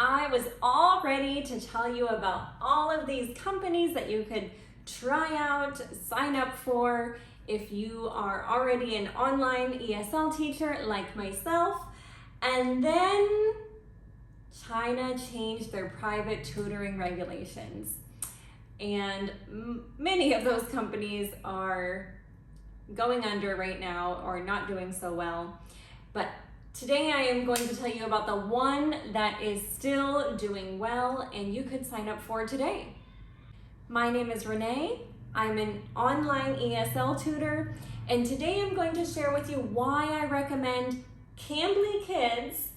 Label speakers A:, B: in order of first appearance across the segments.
A: I was all ready to tell you about all of these companies that you could try out, sign up for if you are already an online ESL teacher like myself. And then China changed their private tutoring regulations. And many of those companies are going under right now or not doing so well. But today I am going to tell you about the one that is still doing well and you could sign up for today. My name is Renee. I'm an online ESL tutor, and today I'm going to share with you why I recommend Cambly Kids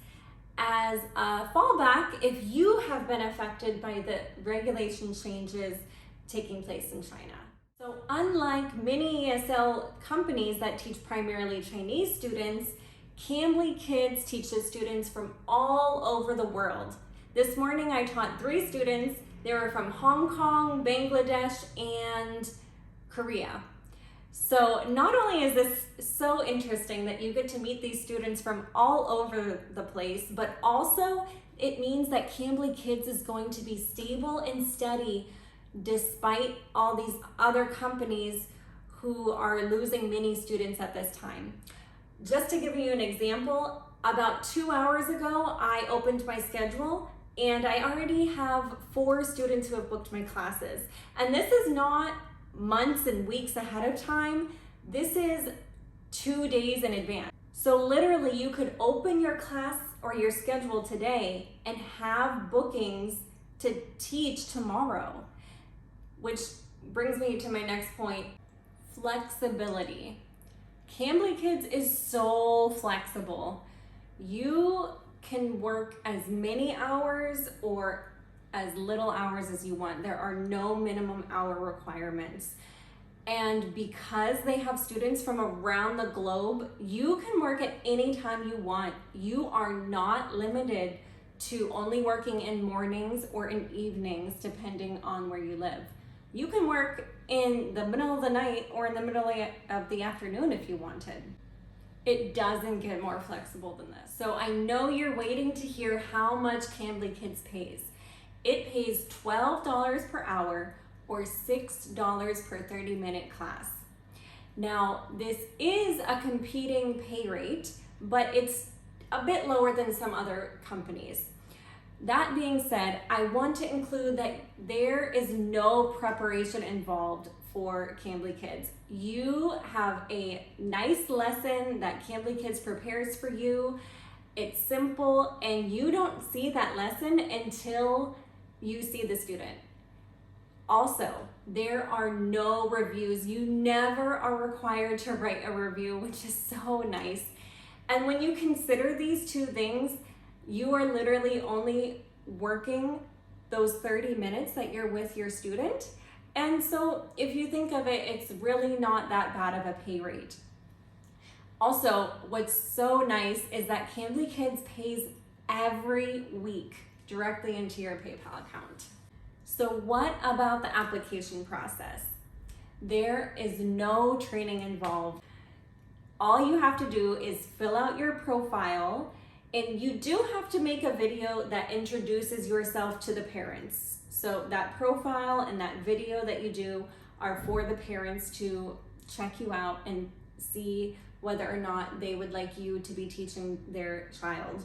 A: as a fallback if you have been affected by the regulation changes taking place in China. So unlike many ESL companies that teach primarily Chinese students, Cambly Kids teaches students from all over the world. This morning I taught 3 students. They were from Hong Kong, Bangladesh, and Korea. So not only is this so interesting that you get to meet these students from all over the place, but also it means that Cambly Kids is going to be stable and steady despite all these other companies who are losing many students at this time. Just to give you an example, about 2 hours ago, I opened my schedule and I already have 4 students who have booked my classes. And this is not months and weeks ahead of time. This is 2 days in advance. So literally you could open your class or your schedule today and have bookings to teach tomorrow. Which brings me to my next point, flexibility. Cambly Kids is so flexible. You can work as many hours or as little hours as you want. There are no minimum hour requirements. And because they have students from around the globe, you can work at any time you want. You are not limited to only working in mornings or in evenings, depending on where you live. You can work in the middle of the night or in the middle of the afternoon if you wanted. It doesn't get more flexible than this. So I know you're waiting to hear how much Cambly Kids pays. It pays $12 per hour or $6 per 30-minute class. Now, this is a competing pay rate, but it's a bit lower than some other companies. That being said, I want to include that there is no preparation involved for Cambly Kids. You have a nice lesson that Cambly Kids prepares for you. It's simple and you don't see that lesson until you see the student. Also, there are no reviews. You never are required to write a review, which is so nice. And when you consider these 2 things, you are literally only working those 30 minutes that you're with your student. And so if you think of it, it's really not that bad of a pay rate. Also, what's so nice is that Cambly Kids pays every week directly into your PayPal account. So what about the application process? There is no training involved. All you have to do is fill out your profile, and you do have to make a video that introduces yourself to the parents. So that profile and that video that you do are for the parents to check you out and see whether or not they would like you to be teaching their child.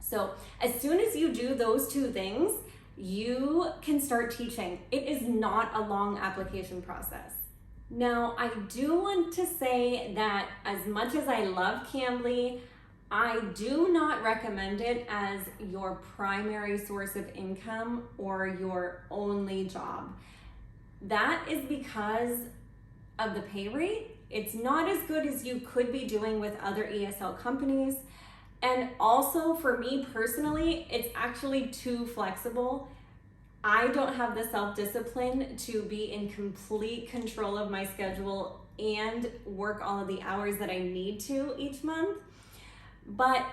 A: So as soon as you do those 2 things, you can start teaching. It is not a long application process. Now, I do want to say that as much as I love Cambly, I do not recommend it as your primary source of income or your only job. That is because of the pay rate. It's not as good as you could be doing with other ESL companies. And also for me personally, it's actually too flexible. I don't have the self-discipline to be in complete control of my schedule and work all of the hours that I need to each month. But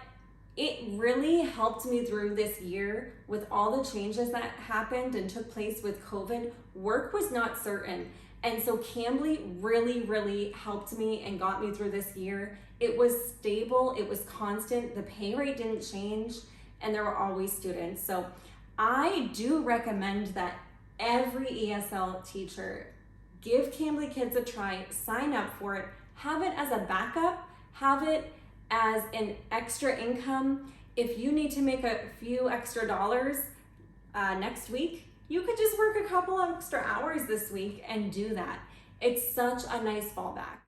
A: it really helped me through this year with all the changes that happened and took place with COVID. Work was not certain. And so Cambly really helped me and got me through this year. It was stable, it was constant, the pay rate didn't change. and there were always students. So I do recommend that every ESL teacher give Cambly Kids a try, sign up for it, have it as a backup, have it as an extra income. If you need to make a few extra dollars next week, you could just work a couple of extra hours this week and do that. It's such a nice fallback.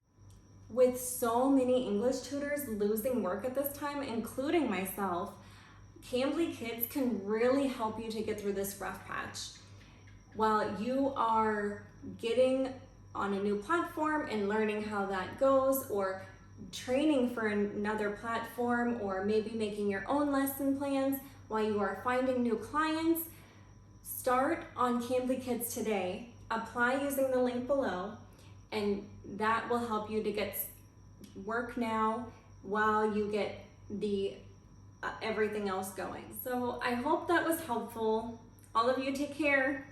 A: With so many English tutors losing work at this time, including myself, Cambly Kids can really help you to get through this rough patch. While you are getting on a new platform and learning how that goes, or training for another platform, or maybe making your own lesson plans while you are finding new clients, start on Cambly Kids today. Apply using the link below, and that will help you to get work now while you get the everything else going. So I hope that was helpful. All of you take care.